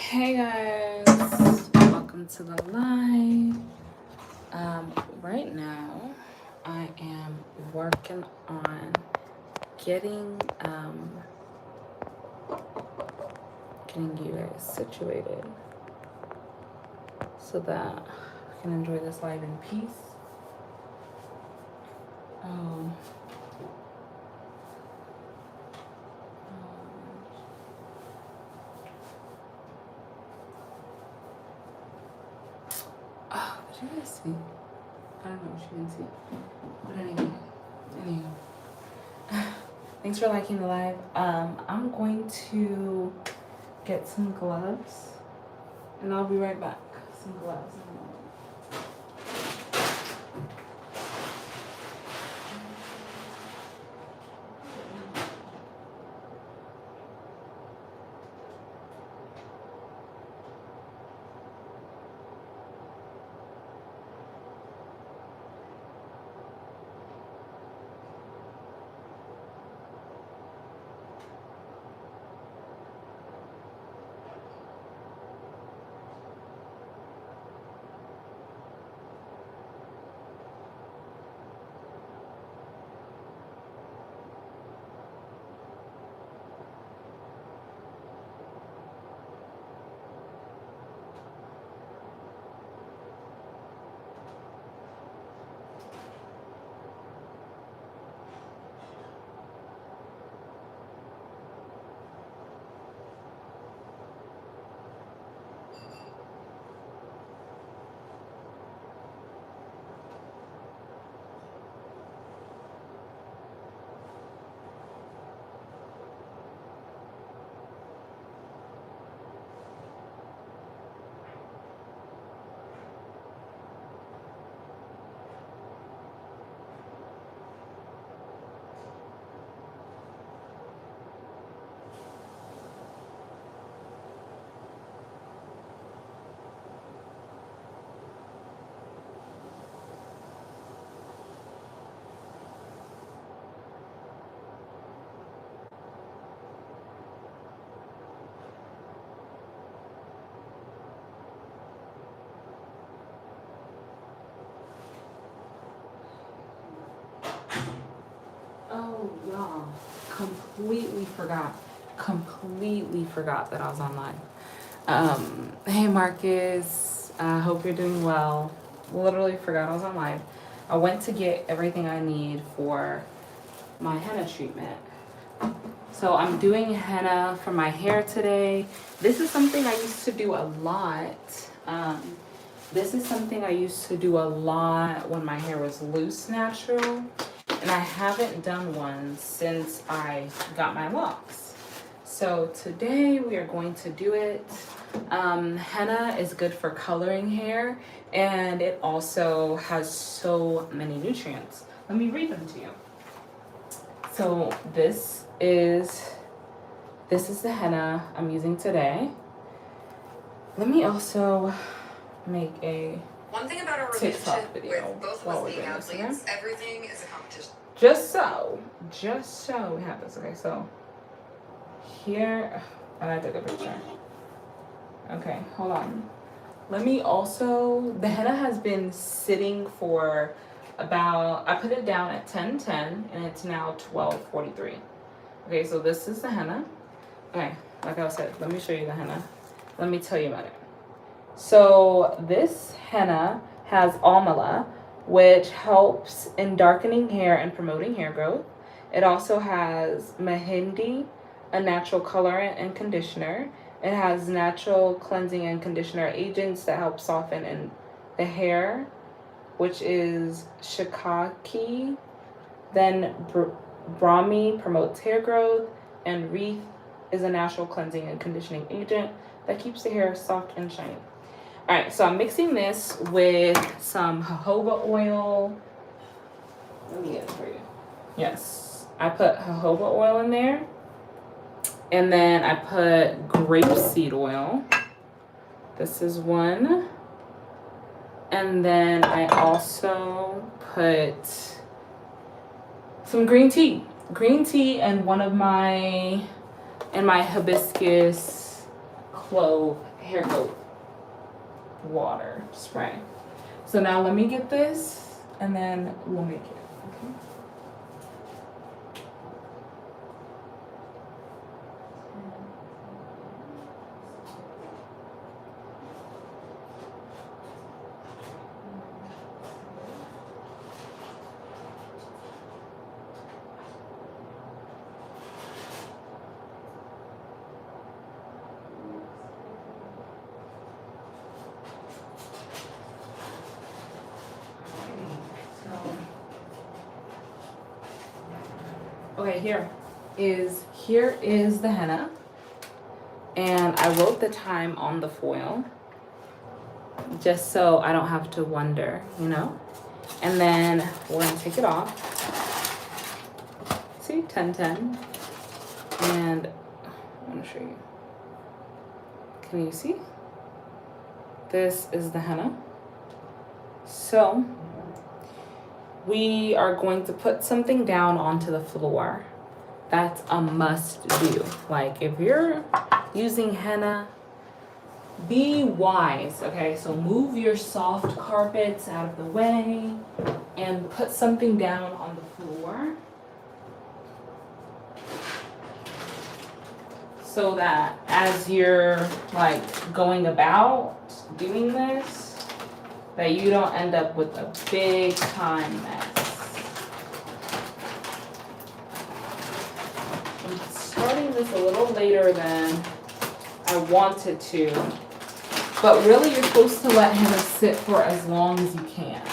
Hey guys, welcome to the live. Right now, I am working on getting getting you guys situated so that I can enjoy this live in peace. Um, did you guys see? I don't know what you can see, but anyway. Thanks for liking the live. I'm going to get some gloves, and I'll be right back. Some gloves. Oh, y'all, completely forgot that I was online. Hey Marcus, I hope you're doing well. Literally forgot I was on live. I went to get everything I need for my henna treatment. So I'm doing henna for my hair today. This is something I used to do a lot. This is something I used to do a lot when my hair was loose natural. And I haven't done one since I got my locks. So today we are going to do it. Henna is good for coloring hair, and it also has so many nutrients. Let me read them to you. So this is the henna I'm using today. Let me also make a one thing about our relationship with both of us being athletes, everything is a competition. Just so we have this. Okay, so here, and I took a picture. Okay, hold on. Let me also, the henna has been sitting for about, I put it down at 10:10 and it's now 12:43. Okay, so this is the henna. Okay, like I said, let me show you the henna. Let me tell you about it. So this henna has amla, which helps in darkening hair and promoting hair growth. It also has mehendi, a natural colorant and conditioner. It has natural cleansing and conditioner agents that help soften in the hair, which is shikaki. Then brahmi promotes hair growth, and wreath is a natural cleansing and conditioning agent that keeps the hair soft and shiny. All right, so I'm mixing this with some jojoba oil. Let me get it for you. Yes, I put jojoba oil in there. And then I put grapeseed oil. This is one. And then I also put some green tea. Green tea and one of my hibiscus clove hair coat water spray. So now let me get this and then we'll make it. Okay. Okay, here is the henna, and I wrote the time on the foil just so I don't have to wonder, you know. And then we're gonna take it off. See, 10-10, and I want to show you. Can you see? This is the henna. So we are going to put something down onto the floor. That's a must do. Like if you're using henna, be wise, okay? So move your soft carpets out of the way and put something down on the floor so that as you're like going about doing this, that you don't end up with a big time mess. I'm starting this a little later than I wanted to, but really you're supposed to let henna sit for as long as you can.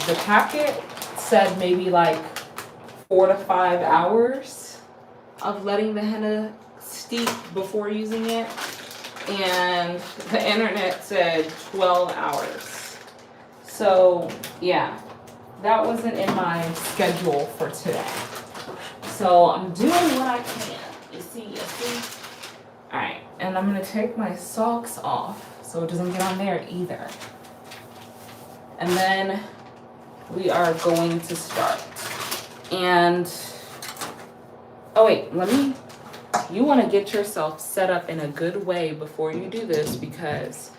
The packet said maybe like 4 to 5 hours of letting the henna steep before using it. And the internet said 12 hours. So yeah, that wasn't in my schedule for today. So I'm doing what I can. You see? All right, and I'm gonna take my socks off so it doesn't get on there either. And then we are going to start. And, oh wait, you want to get yourself set up in a good way before you do this, because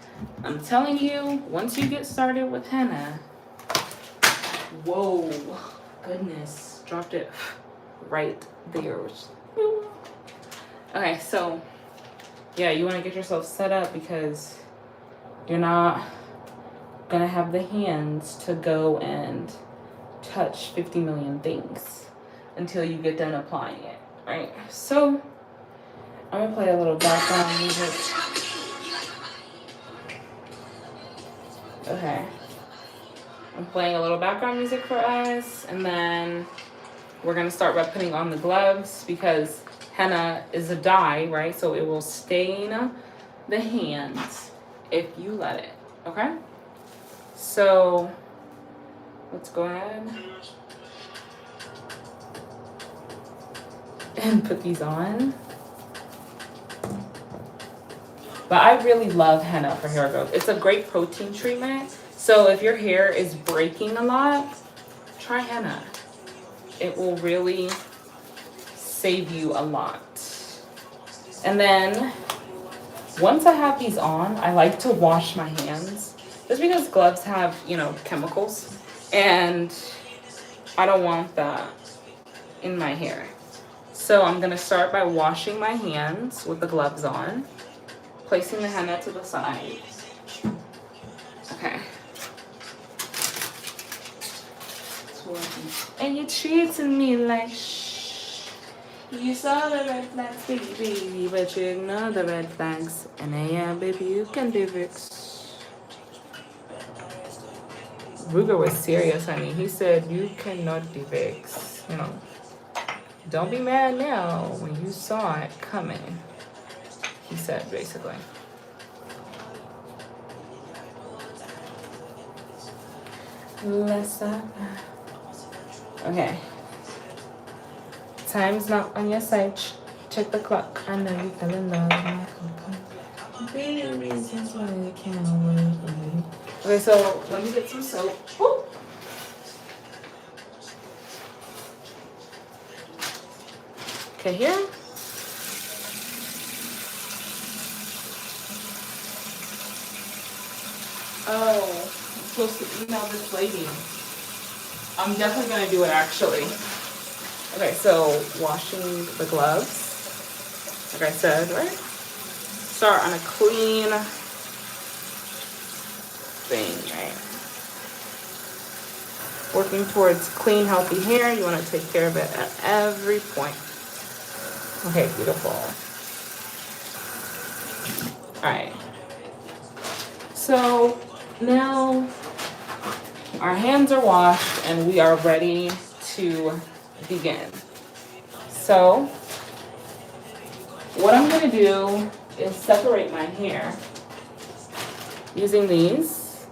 I'm telling you, once you get started with henna, whoa, goodness, dropped it right there. Okay, so yeah, you want to get yourself set up because you're not gonna have the hands to go and touch 50 million things until you get done applying it, right? So I'm gonna play a little background music. Okay. I'm playing a little background music for us, and then we're gonna start by putting on the gloves because henna is a dye, right? So it will stain the hands if you let it, okay? So let's go ahead and put these on. But I really love henna for hair growth. It's a great protein treatment. So if your hair is breaking a lot, try henna. It will really save you a lot. And then once I have these on, I like to wash my hands. Just because gloves have, you know, chemicals. And I don't want that in my hair. So I'm gonna start by washing my hands with the gloves on. Placing the henna to the side. Okay. And you're treating me like shh. You saw the red flags, baby, but you ignore the red flags. And yeah, baby, you can be vexed. Ruger was serious, honey. He said you cannot be vexed. You know, don't be mad now when you saw it coming. He said, basically. Let's stop. Okay. Time's not on your side. Check the clock. I know you fell in love. Be the reasons why you can't wait. Okay, so let me get some soap. Woo! Okay, here. Oh, I'm supposed to email this lady. I'm definitely gonna do it actually. Okay, so washing the gloves, like I said, right? Start on a clean thing, right? Working towards clean, healthy hair. You want to take care of it at every point. Okay, beautiful. All right. So now our hands are washed and we are ready to begin. So what I'm going to do is separate my hair using these.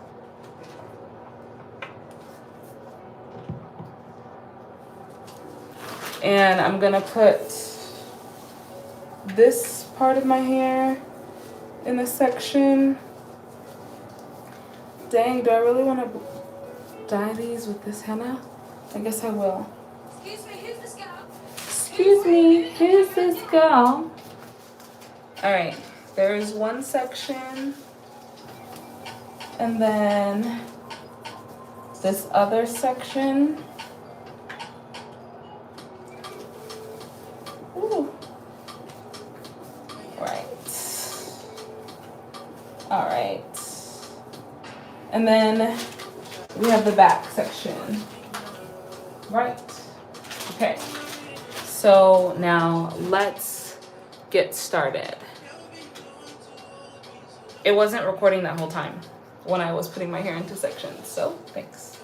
And I'm gonna put this part of my hair in this section. Dang, do I really want to dye these with this henna? I guess I will. Excuse me, who's this girl? Excuse me, who's this girl? Alright, there's one section. And then this other section. Ooh. Right. Alright. And then we have the back section. Right. Okay. So now let's get started. It wasn't recording that whole time when I was putting my hair into sections, so thanks.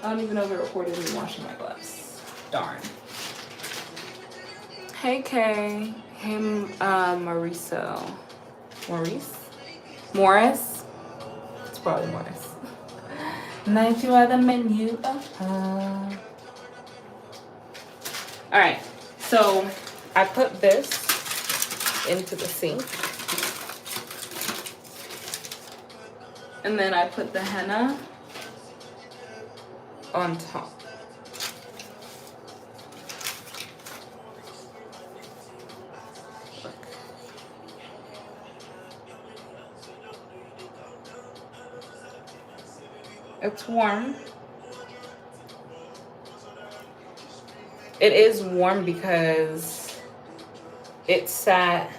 I don't even know if it recorded me washing my gloves. Darn. Hey Kay. Hey Mauricio. Morris? It's probably Morris. Night you are the menu. Alright, so I put this into the sink. And then I put the henna on top. Look. It's warm. It is warm because it sat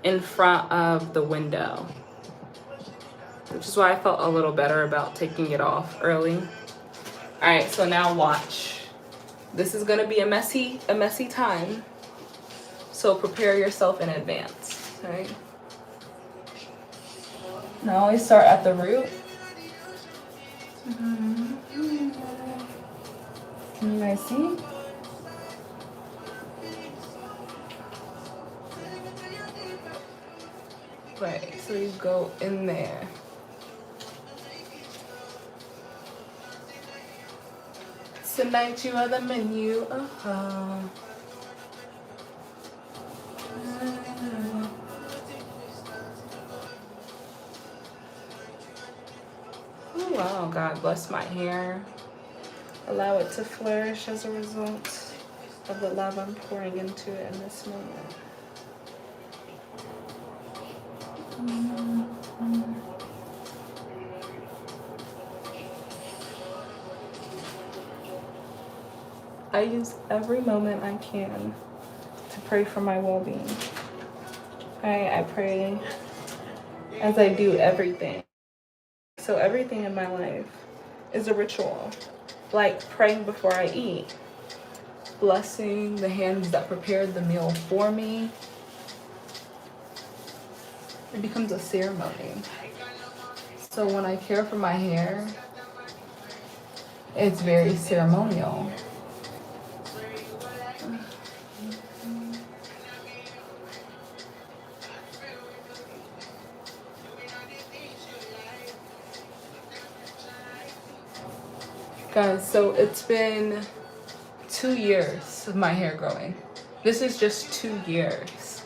in front of the window, which is why I felt a little better about taking it off early. All right, so now watch. This is gonna be a messy time. So prepare yourself in advance, all right? Now I always start at the root. Can you guys see? Right, so you go in there. Tonight you are the menu. Oh wow, God bless my hair. Allow it to flourish as a result of the love I'm pouring into it in this moment. I use every moment I can to pray for my well-being. I pray as I do everything. So everything in my life is a ritual. Like praying before I eat, blessing the hands that prepared the meal for me. It becomes a ceremony. So when I care for my hair, it's very ceremonial. Guys, so it's been 2 years of my hair growing. This is just 2 years.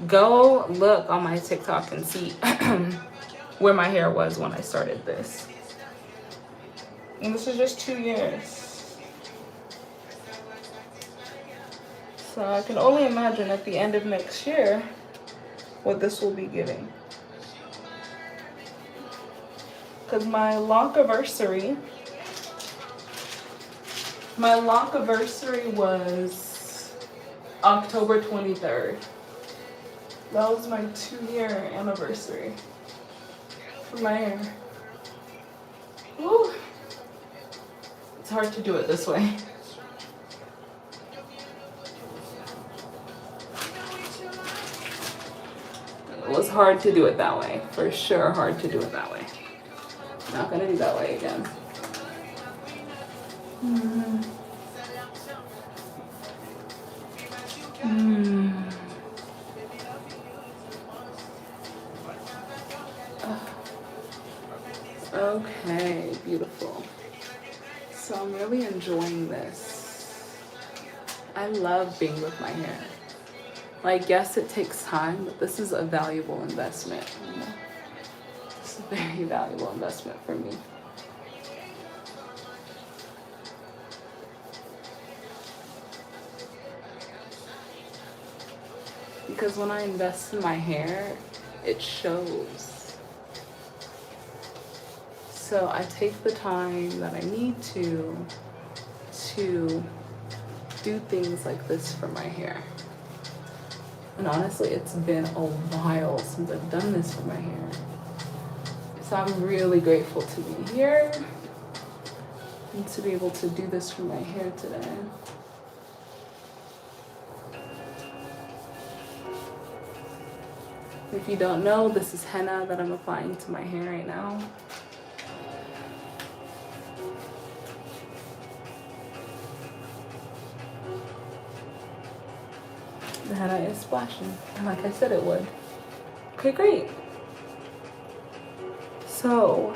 Go look on my TikTok and see where my hair was when I started this. And this is just 2 years. So I can only imagine at the end of next year what this will be giving. Because my lock-iversary was October 23rd. That was my 2-year anniversary for my hair. Woo. It's hard to do it this way. It was hard to do it that way. For sure hard to do it that way. Not gonna do that way again. Okay, beautiful. So I'm really enjoying this. I love being with my hair. Like, yes, it takes time, but this is a valuable investment. You know? It's a very valuable investment for me. Because when I invest in my hair, it shows. So I take the time that I need to do things like this for my hair. And honestly, it's been a while since I've done this for my hair. So I'm really grateful to be here and to be able to do this for my hair today. If you don't know, this is henna that I'm applying to my hair right now. The henna is splashing, like I said it would. Okay, great. So,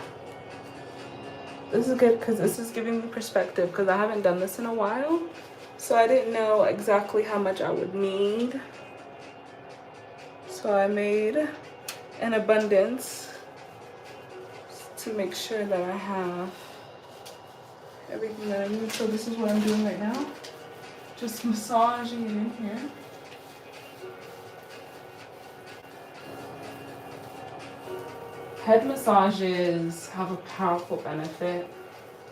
this is good because this is giving me perspective because I haven't done this in a while. So I didn't know exactly how much I would need. So I made an abundance to make sure that I have everything that I need. So this is what I'm doing right now. Just massaging it in here. Head massages have a powerful benefit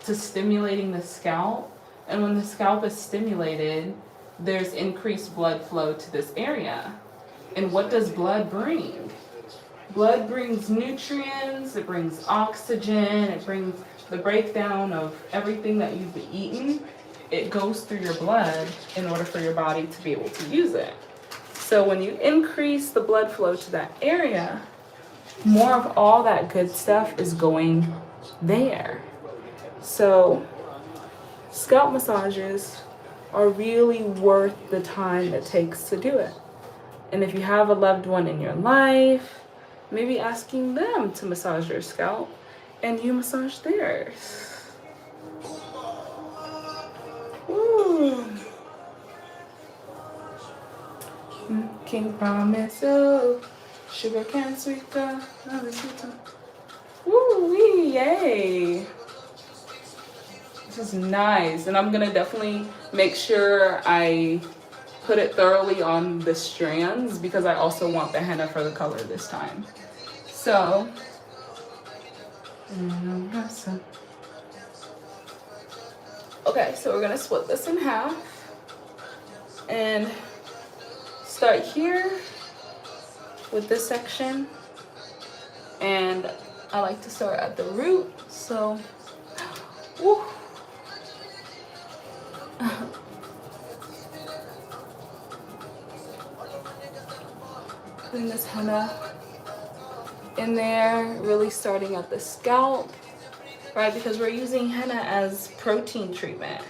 to stimulating the scalp. And when the scalp is stimulated, there's increased blood flow to this area. And what does blood bring? Blood brings nutrients, it brings oxygen, it brings the breakdown of everything that you've eaten. It goes through your blood in order for your body to be able to use it. So when you increase the blood flow to that area, more of all that good stuff is going there. So scalp massages are really worth the time it takes to do it. And if you have a loved one in your life, maybe asking them to massage your scalp and you massage theirs. Ooh. King promise, oh, sugar cane sweet girl, woo, yay. This is nice, and I'm gonna definitely make sure I put it thoroughly on the strands because I also want the henna for the color this time. So, okay, so we're gonna split this in half and start here with this section. And I like to start at the root, so, woo. Putting this henna in there, really starting at the scalp, right? Because we're using henna as protein treatment.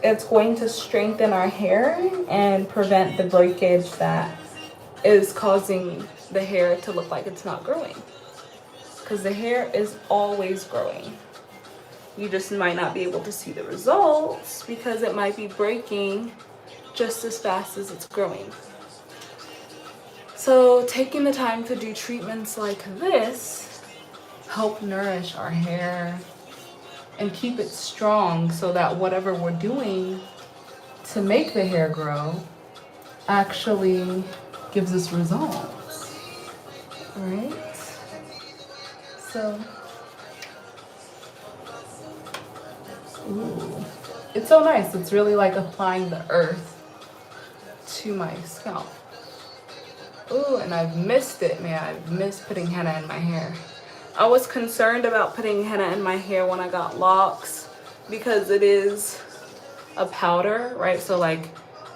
It's going to strengthen our hair and prevent the breakage that is causing the hair to look like it's not growing. Because the hair is always growing. You just might not be able to see the results because it might be breaking just as fast as it's growing. So taking the time to do treatments like this help nourish our hair and keep it strong so that whatever we're doing to make the hair grow actually gives us results, right? So, ooh, it's so nice. It's really like applying the earth to my scalp. Ooh, and I've missed it, man. I've missed putting henna in my hair. I was concerned about putting henna in my hair when I got locks because it is a powder, right? So like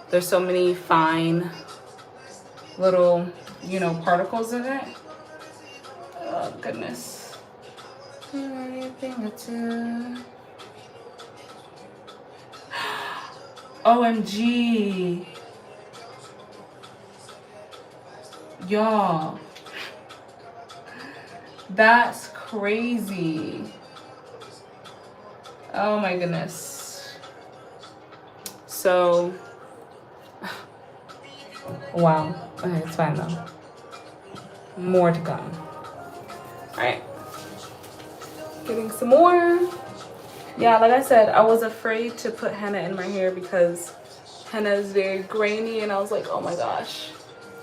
there's so many fine little, you know, particles in it. Oh goodness. OMG. Y'all. That's crazy. Oh my goodness. So, wow. Okay, it's fine though. More to come. Alright. Getting some more. Yeah, like I said, I was afraid to put henna in my hair because henna is very grainy, and I was like, oh my gosh.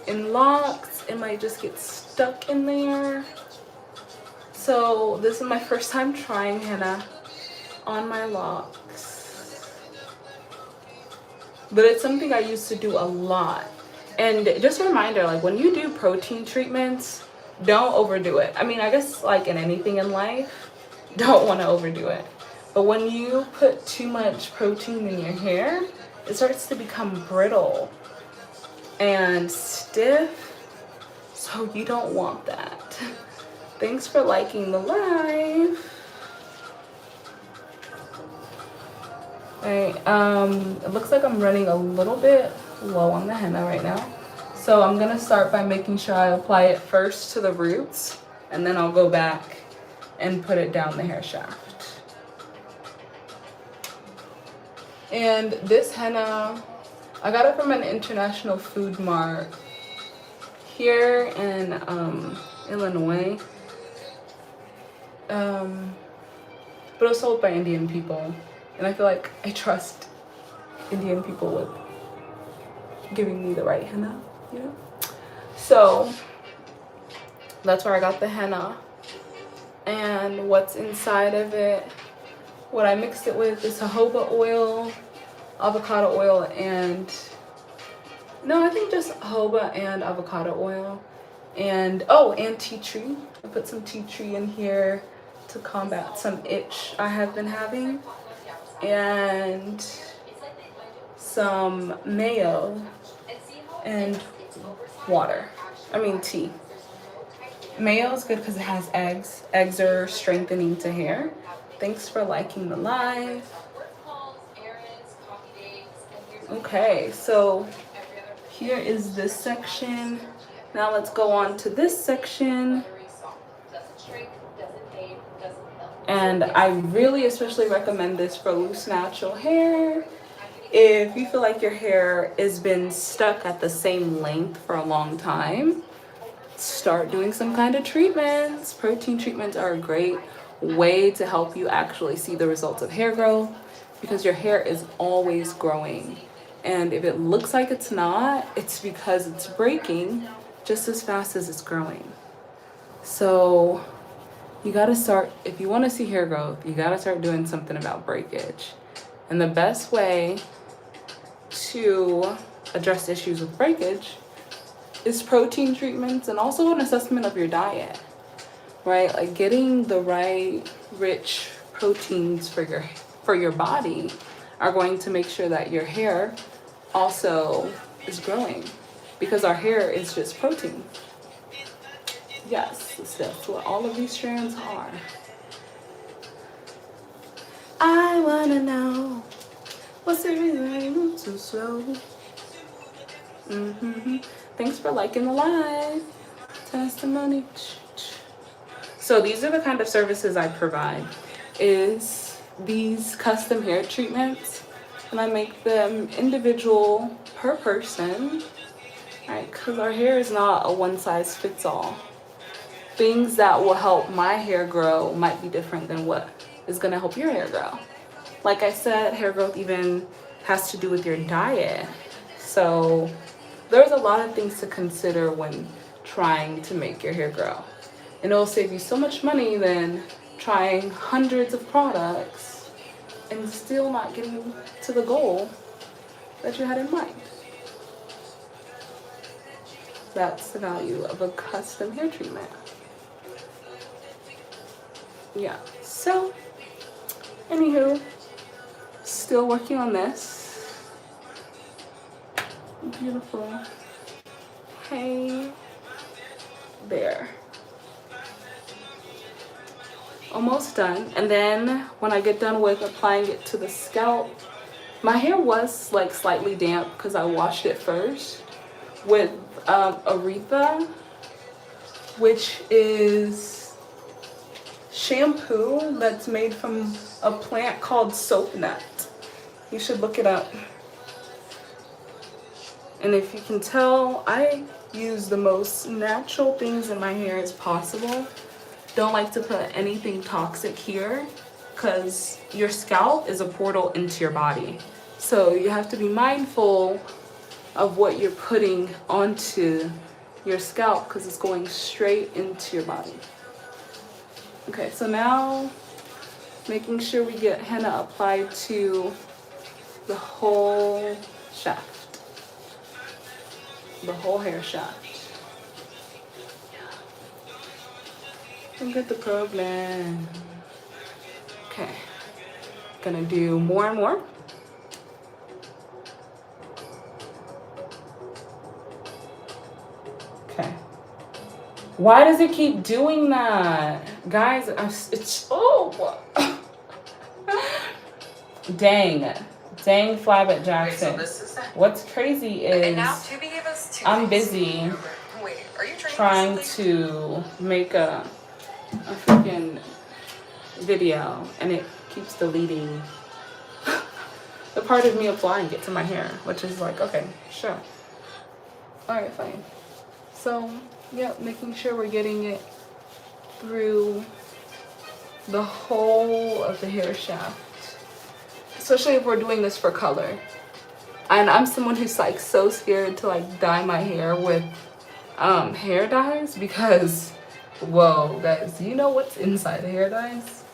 In locks, it might just get stuck in there. So this is my first time trying henna on my locks. But it's something I used to do a lot. And just a reminder, like when you do protein treatments, don't overdo it. I mean, I guess like in anything in life, don't want to overdo it. But when you put too much protein in your hair, it starts to become brittle and stiff. So you don't want that. Thanks for liking the live. Alright, it looks like I'm running a little bit low on the henna right now. So I'm gonna start by making sure I apply it first to the roots, and then I'll go back and put it down the hair shaft. And this henna, I got it from an international food mart here in Illinois. But it was sold by Indian people, and I feel like I trust Indian people with giving me the right henna, you know? So that's where I got the henna. And what's inside of it, what I mixed it with is jojoba oil, avocado oil, and no, I think just jojoba and avocado oil. And oh, and tea tree. I put some tea tree in here to combat some itch I have been having. And some mayo and water. I mean tea. Mayo is good because it has eggs. Eggs are strengthening to hair. Thanks for liking the live. Okay, so here is this section. Now let's go on to this section. And I really especially recommend this for loose natural hair. If you feel like your hair has been stuck at the same length for a long time, start doing some kind of treatments. Protein treatments are a great way to help you actually see the results of hair growth, because your hair is always growing. And if it looks like it's not, it's because it's breaking just as fast as it's growing. So you gotta start, if you wanna see hair growth, you gotta start doing something about breakage. And the best way to address issues with breakage is protein treatments and also an assessment of your diet, right? Like getting the right rich proteins for your body are going to make sure that your hair also is growing, because our hair is just protein. Yes, that's what all of these strands are. I wanna know what's the reason I move so slow. Thanks for liking the live. Testimony. So these are the kind of services I provide. Is these custom hair treatments, and I make them individual per person, right? Because our hair is not a one size fits all. Things that will help my hair grow might be different than what is going to help your hair grow. Like I said, hair growth even has to do with your diet. So there's a lot of things to consider when trying to make your hair grow. And it'll save you so much money than trying hundreds of products and still not getting to the goal that you had in mind. That's the value of a custom hair treatment. Yeah, so anywho, still working on this. Beautiful. Hey there. Almost done. And then when I get done with applying it to the scalp, my hair was like slightly damp because I washed it first with Aretha, which is shampoo that's made from a plant called soap nut. You should look it up. And if you can tell, I use the most natural things in my hair as possible. Don't like to put anything toxic here because your scalp is a portal into your body. So you have to be mindful of what you're putting onto your scalp because it's going straight into your body. Okay, so now making sure we get henna applied to the whole shaft, the whole hair shaft. Look at the problem. Okay, gonna do more and more. Okay. Why does it keep doing that? Guys, it's, oh. Dang Flabbit Jackson. Wait, so this is What's crazy is I'm busy trying to make a freaking video and it keeps deleting the part of me applying it to my hair, which is like, okay, sure. Alright, fine. So, yeah, making sure we're getting it through the whole of the hair shaft. Especially if we're doing this for color. And I'm someone who's like so scared to like dye my hair with hair dyes because, whoa, guys, you know what's inside the hair dyes?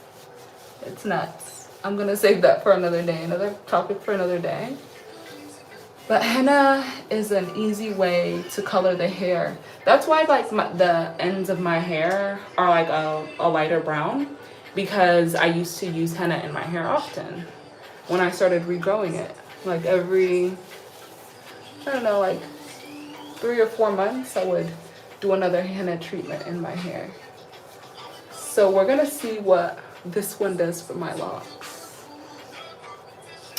It's nuts. I'm gonna save that for another day, another topic for another day. But henna is an easy way to color the hair. That's why like the ends of my hair are like a lighter brown, because I used to use henna in my hair often when I started regrowing it. Like every, I don't know, like 3 or 4 months, I would do another henna treatment in my hair. So we're gonna see what this one does for my locks.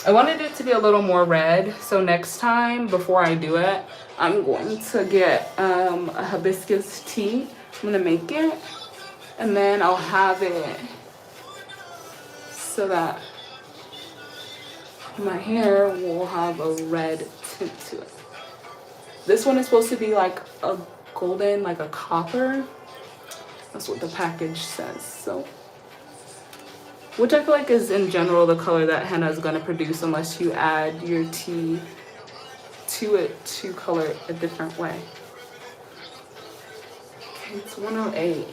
I wanted it to be a little more red, so next time before I do it, I'm going to get a hibiscus tea. I'm gonna make it, and then I'll have it so that my hair will have a red tint to it. This one is supposed to be like a golden, like a copper. That's what the package says. So, which I feel like is in general the color that henna is gonna produce unless you add your tea to it to color it a different way. Okay, it's 1:08.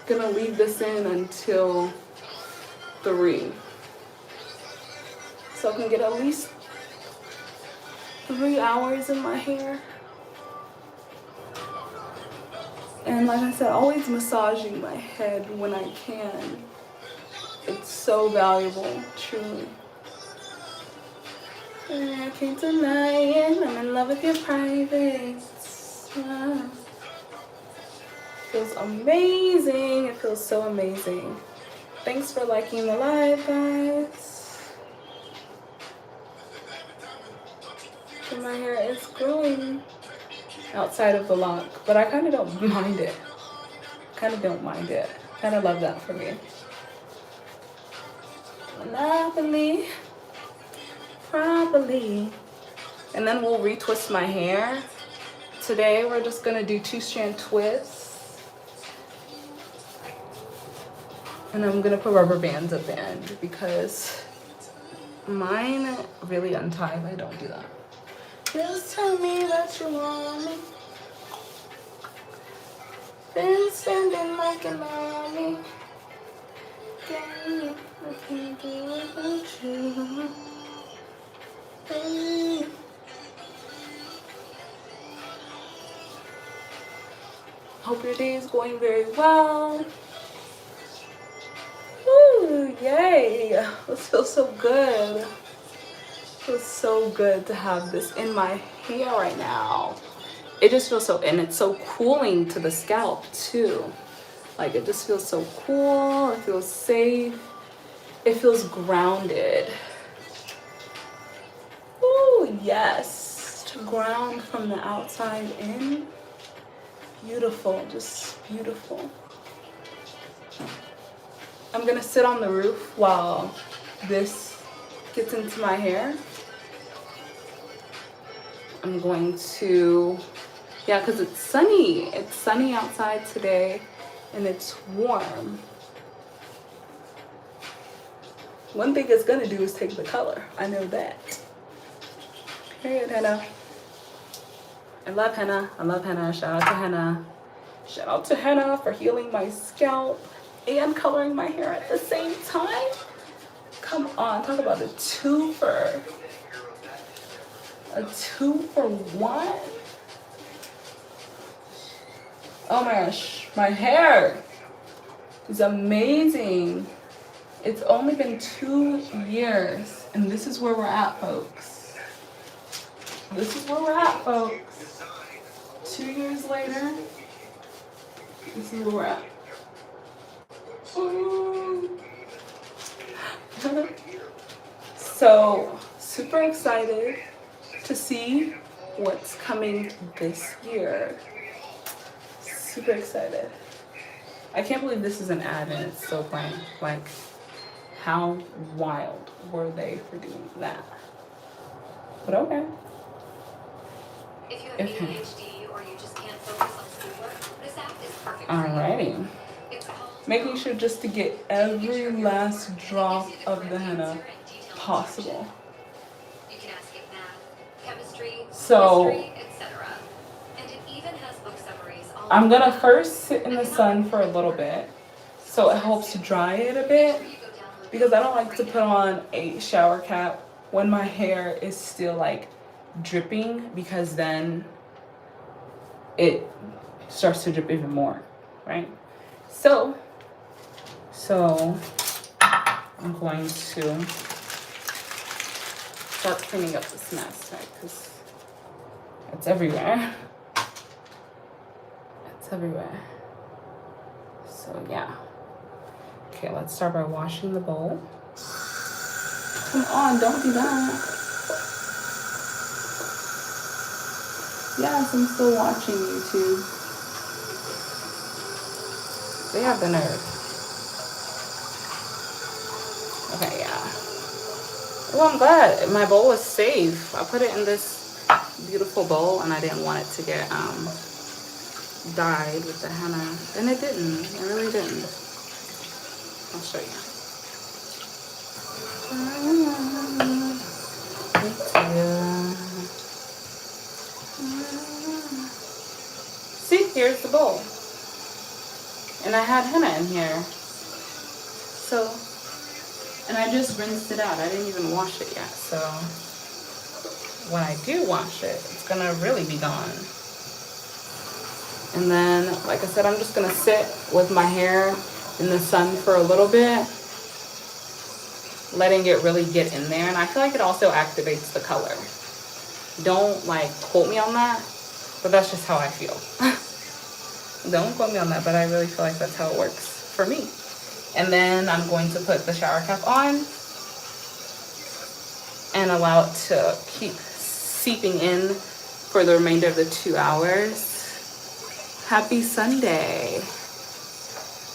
Gonna leave this in until 3. So I can get at least 3 hours in my hair. And like I said, always massaging my head when I can. It's so valuable, truly. I can't deny it. I'm in love with your privates. Wow. Feels amazing. It feels so amazing. Thanks for liking the live, guys. And my hair is growing outside of the lock, but I kind of don't mind it. Kind of love that for me. Monopoly, properly. And then we'll retwist my hair. Today we're just gonna do 2-strand twists. And I'm gonna put rubber bands at the end because Mine really untie if I don't do that. Just tell me that you want me. Been spending like an army. I can't do it without you. Hey. Hope your day is going very well. Ooh, yay. This feels so good. It feels so good to have this in my hair right now. It just feels so, and it's so cooling to the scalp too. Like it just feels so cool. It feels safe. It feels grounded. Ooh, yes. To ground from the outside in. Beautiful, just beautiful. I'm gonna sit on the roof while this gets into my hair. I'm going to, yeah, because it's sunny. It's sunny outside today and it's warm. One thing it's gonna do is take the color. I know that. Period, Henna. I love henna. I love henna. Shout out to henna. Shout out to henna for healing my scalp and coloring my hair at the same time. Come on, talk about a twofer. A 2-for-1. Oh my gosh, my hair is amazing. It's only been 2 years, and this is where we're at, folks. This is where we're at, folks. 2 years later, this is where we're at. So, super excited to see what's coming this year. Super excited. I can't believe this is an ad and it's still playing. Like, how wild were they for doing that? But okay. If you have ADHD or you just can't focus on schoolwork, this app is perfect for you. Alrighty. Making sure just to get every last drop of the henna possible. You can ask it math, chemistry, So, history, etc. And it even has book summaries. I'm gonna first sit in the sun for a little bit so it helps to dry it a bit, because I don't like to put on a shower cap when my hair is still like dripping, because then it starts to drip even more, right? So I'm going to start cleaning up this mess, right? Because it's everywhere. It's everywhere. So yeah. Okay, let's start by washing the bowl. Come on, don't do that. Yes, I'm still watching YouTube. They have the nerve. Okay, yeah. Well, I'm glad my bowl was safe. I put it in this beautiful bowl and I didn't want it to get dyed with the henna. And it didn't. It really didn't. I'll show you. See, here's the bowl. And I had henna in here. So, and I just rinsed it out. I didn't even wash it yet. So, when I do wash it, it's gonna really be gone. And then, like I said, I'm just gonna sit with my hair in the sun for a little bit, letting it really get in there. And I feel like it also activates the color. Don't like quote me on that, but that's just how I feel. Don't quote me on that, but I really feel like that's how it works for me. And then I'm going to put the shower cap on and allow it to keep seeping in for the remainder of the 2 hours. Happy Sunday.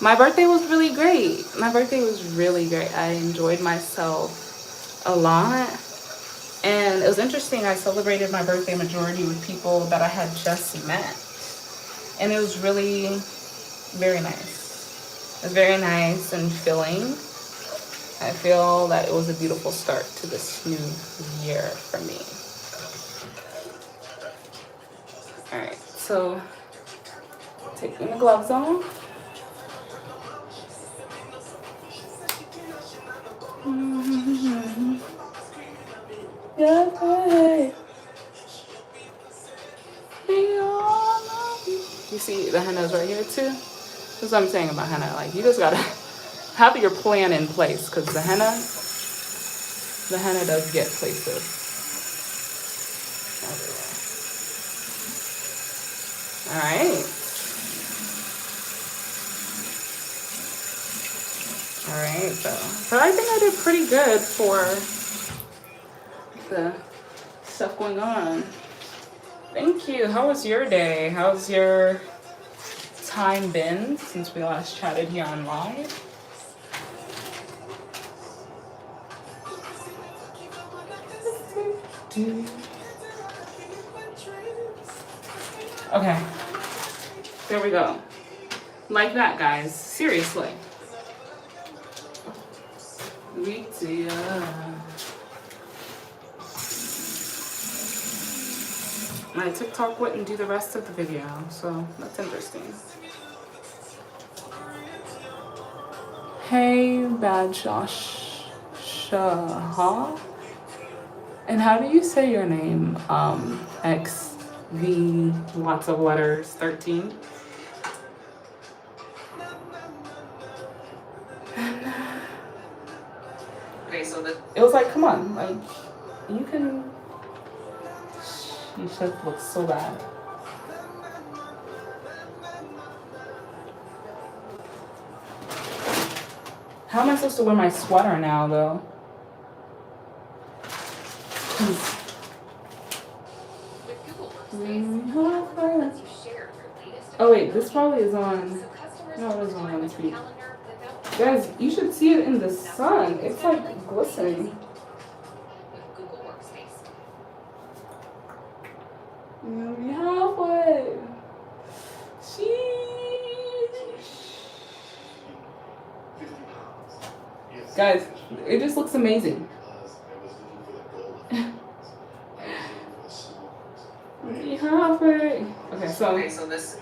My birthday was really great. My birthday was really great. I enjoyed myself a lot. And it was interesting. I celebrated my birthday majority with people that I had just met. And it was really very nice. It was very nice and filling. I feel that it was a beautiful start to this new year for me. All right, so taking the gloves off. Yeah, you see the henna's right here too? That's what I'm saying about henna. Like, you just gotta have your plan in place, because the henna does get places. All right. All right, so I think I did pretty good for the stuff going on. Thank you. How was your day? How's your time been since we last chatted here on live? Okay, there we go. Like that, guys. Seriously. My TikTok wouldn't do the rest of the video, so that's interesting. Hey, bad Josh. Shah. And how do you say your name? XV, lots of letters, 13. Okay, so it was like, come on, like, you can. She just looks so bad. How am I supposed to wear my sweater now, though? Oh wait, this probably is on. No, it is on 1 feet. Guys, you should see it in the sun. It's like glistening. Halfway. Guys, it just looks amazing. Halfway. Okay, so this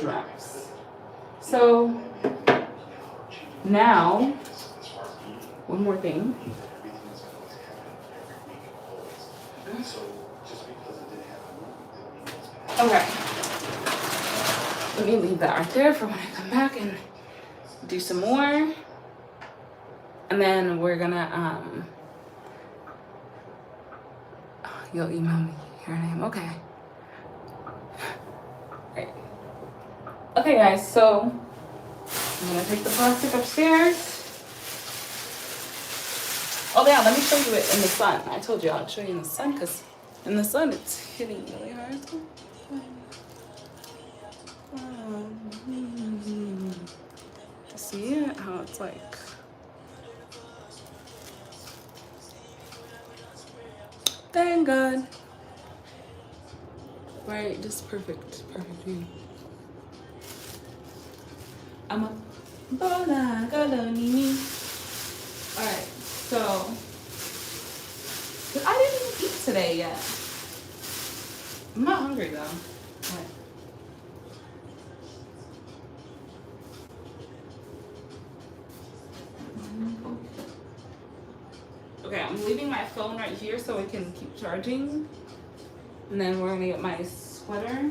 drops. So now, one more thing. Okay. Let me leave that right there for when I come back and do some more. And then we're gonna, you'll email me your name. Okay. Right. Okay, guys, so I'm gonna take the plastic upstairs. Oh yeah, let me show you it in the sun. I told you I'd show you in the sun, because in the sun it's hitting really hard. See it? How it's like. Thank God. Right, just perfect view. I'm a bona galonini. Alright, so I didn't even eat today yet. I'm not hungry though. Right. Okay, I'm leaving my phone right here so it can keep charging. And then we're gonna get my sweater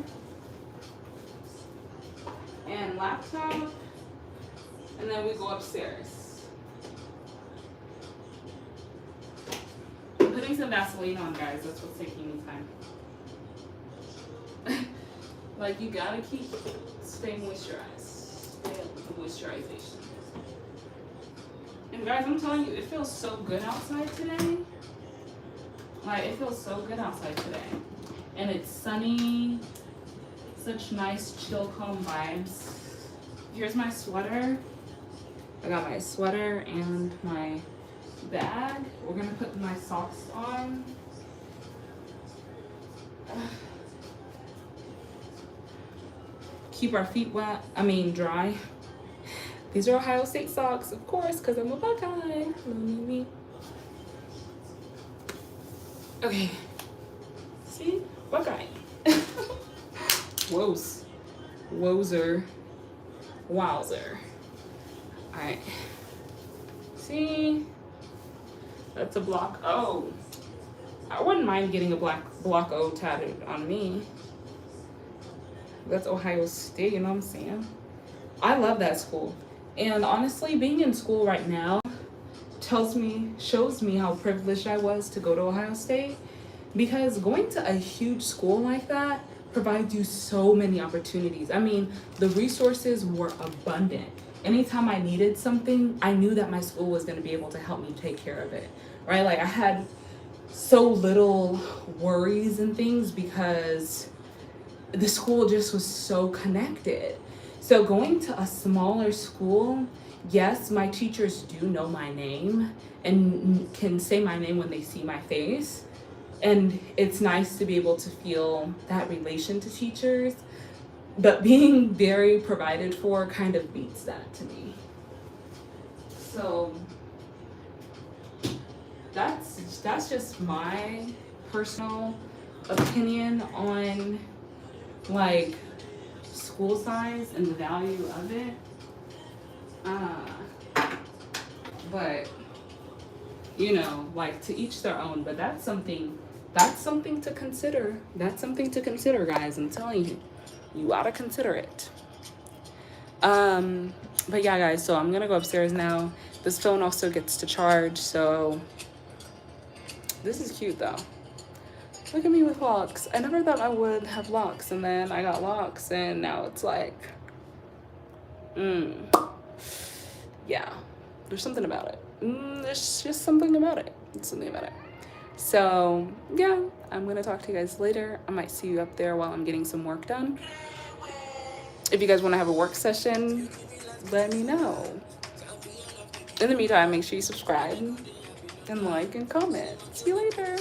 and laptop. And then we go upstairs. I'm putting some Vaseline on, guys. That's what's taking me time. Like, you gotta stay moisturized. Stay up with the moisturization. And guys, I'm telling you, it feels so good outside today. Like, it feels so good outside today. And it's sunny. Such nice, chill, calm vibes. Here's my sweater. I got my sweater and my bag. We're gonna put my socks on. Keep our feet dry. These are Ohio State socks, of course, because I'm a Buckeye. Me. Okay. See? Buckeye. Woes. Wozer. Wowzer. Alright. See? That's a block O. I wouldn't mind getting a block O tattooed on me. That's Ohio State, you know what I'm saying? I love that school. And honestly, being in school right now shows me how privileged I was to go to Ohio State, because going to a huge school like that provides you so many opportunities. I mean, the resources were abundant. Anytime I needed something, I knew that my school was going to be able to help me take care of it, right? Like I had so little worries and things because the school just was so connected. So going to a smaller school, yes, my teachers do know my name and can say my name when they see my face. And it's nice to be able to feel that relation to teachers. But being very provided for kind of beats that to me. So that's just my personal opinion on like school size and the value of it. But you know, like to each their own. But that's something to consider. That's something to consider, guys. I'm telling you, you ought to consider it. But yeah, guys. So I'm gonna go upstairs now. This phone also gets to charge. So this is cute though. Look at me with locks. I never thought I would have locks, and then I got locks, and now it's like, yeah, there's something about it. There's just something about it. So yeah, I'm gonna talk to you guys later. I might see you up there while I'm getting some work done. If you guys want to have a work session, let me know. In the meantime, make sure you subscribe and like and comment. See you later.